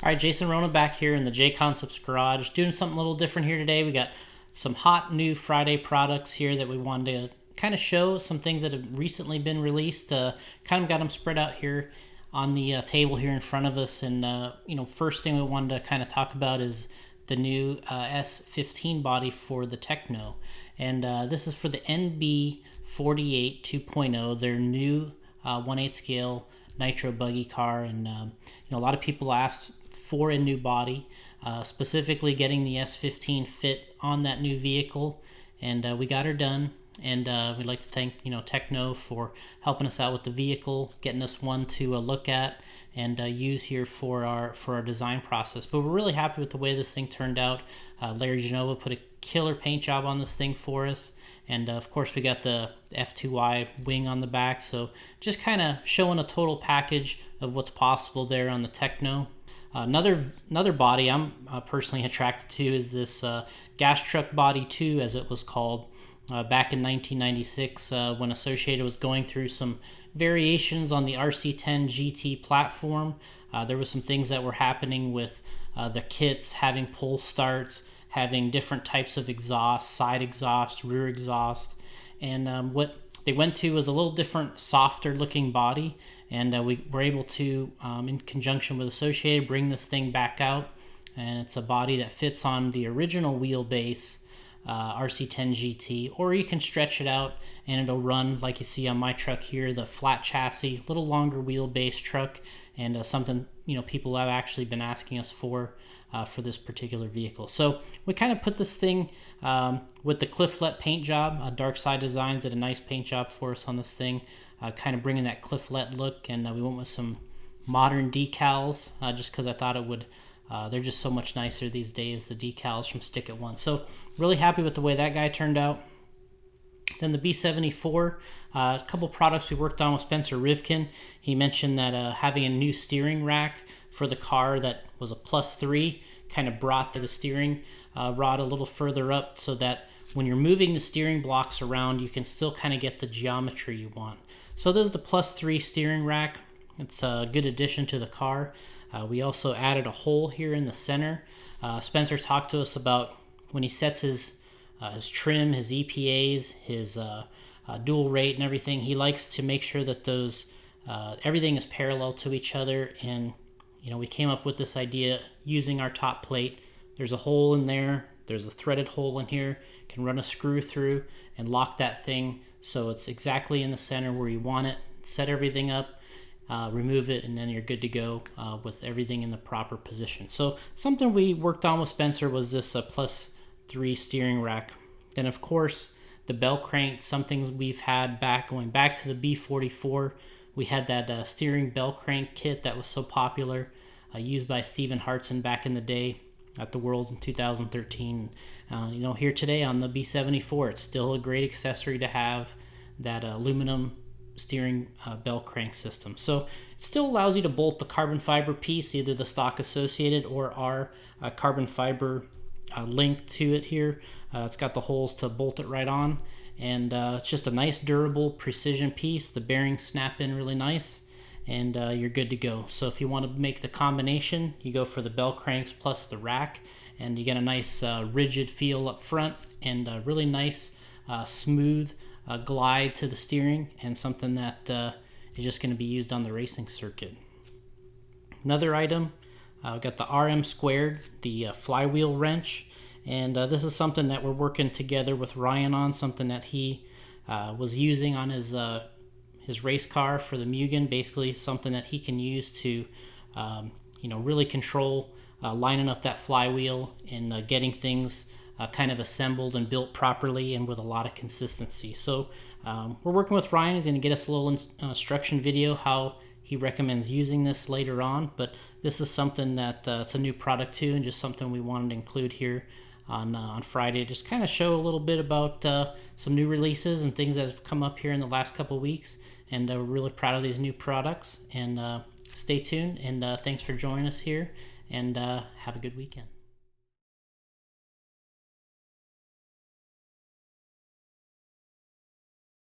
All right, Jason Rona back here in the JConcepts garage, doing something a little different here today. We got some hot new Friday products here that we wanted to kind of show, some things that have recently been released. Kind of got them spread out here on the table here in front of us. And, first thing we wanted to kind of talk about is the new S15 body for the Tekno. And this is for the NB48 2.0, their new 1/8 scale nitro buggy car. And, a lot of people asked for a new body, specifically getting the S15 fit on that new vehicle. And we got her done. And we'd like to thank Tekno for helping us out with the vehicle, getting us one to look at and use here for our design process. But we're really happy with the way this thing turned out. Larry Genova put a killer paint job on this thing for us, and of course we got the F2Y wing on the back. So just kind of showing a total package of what's possible there on the Tekno. Another body I'm personally attracted to is this gas truck body 2, as it was called. Back in 1996, when Associated was going through some variations on the RC10GT platform, there was some things that were happening with the kits having pull starts, having different types of exhaust, side exhaust, rear exhaust, and what they went to was a little different, softer looking body, and we were able to, in conjunction with Associated, bring this thing back out, and it's a body that fits on the original wheelbase RC10GT, or you can stretch it out and it'll run like you see on my truck here, the flat chassis, little longer wheelbase truck, and something people have actually been asking us for this particular vehicle. So we kind of put this thing with the Clifflet paint job. Dark Side Designs did a nice paint job for us on this thing, kind of bringing that Clifflet look, and we went with some modern decals just because I thought it would. They're just so much nicer these days, the decals from Stick It Once. So really happy with the way that guy turned out. Then the B74, a couple products we worked on with Spencer Rivkin. He mentioned that having a new steering rack for the car that was a +3 kind of brought the steering rod a little further up, so that when you're moving the steering blocks around, you can still kind of get the geometry you want. So this is the +3 steering rack. It's a good addition to the car. We also added a hole here in the center. Spencer talked to us about when he sets his trim, his EPAs, his dual rate and everything, he likes to make sure that those everything is parallel to each other. And we came up with this idea using our top plate. There's a hole in there, there's a threaded hole in here, you can run a screw through and lock that thing so it's exactly in the center where you want it. Set everything up, remove it, and then you're good to go with everything in the proper position. So something we worked on with Spencer was this +3 steering rack. Then of course the bell crank, something we've had going back to the B44. We had that steering bell crank kit that was so popular, used by Stephen Hartson back in the day at the Worlds in 2013. Here today on the B74, it's still a great accessory to have, that aluminum steering bell crank system. So it still allows you to bolt the carbon fiber piece, either the stock Associated or our carbon fiber link to it here. It's got the holes to bolt it right on, and it's just a nice durable precision piece. The bearings snap in really nice, and you're good to go. So if you want to make the combination, you go for the bell cranks plus the rack, and you get a nice rigid feel up front, and a really nice smooth glide to the steering, and something that is just going to be used on the racing circuit. Another item, we've got the RM squared, the flywheel wrench, and this is something that we're working together with Ryan on, something that he was using on his race car for the Mugen. Basically something that he can use to really control lining up that flywheel and getting things kind of assembled and built properly and with a lot of consistency. So we're working with Ryan. He's going to get us a little instruction video how he recommends using this later on, but this is something that it's a new product too, and just something we wanted to include here on Friday, just kind of show a little bit about some new releases and things that have come up here in the last couple weeks. And we're really proud of these new products, and stay tuned, and thanks for joining us here, and have a good weekend.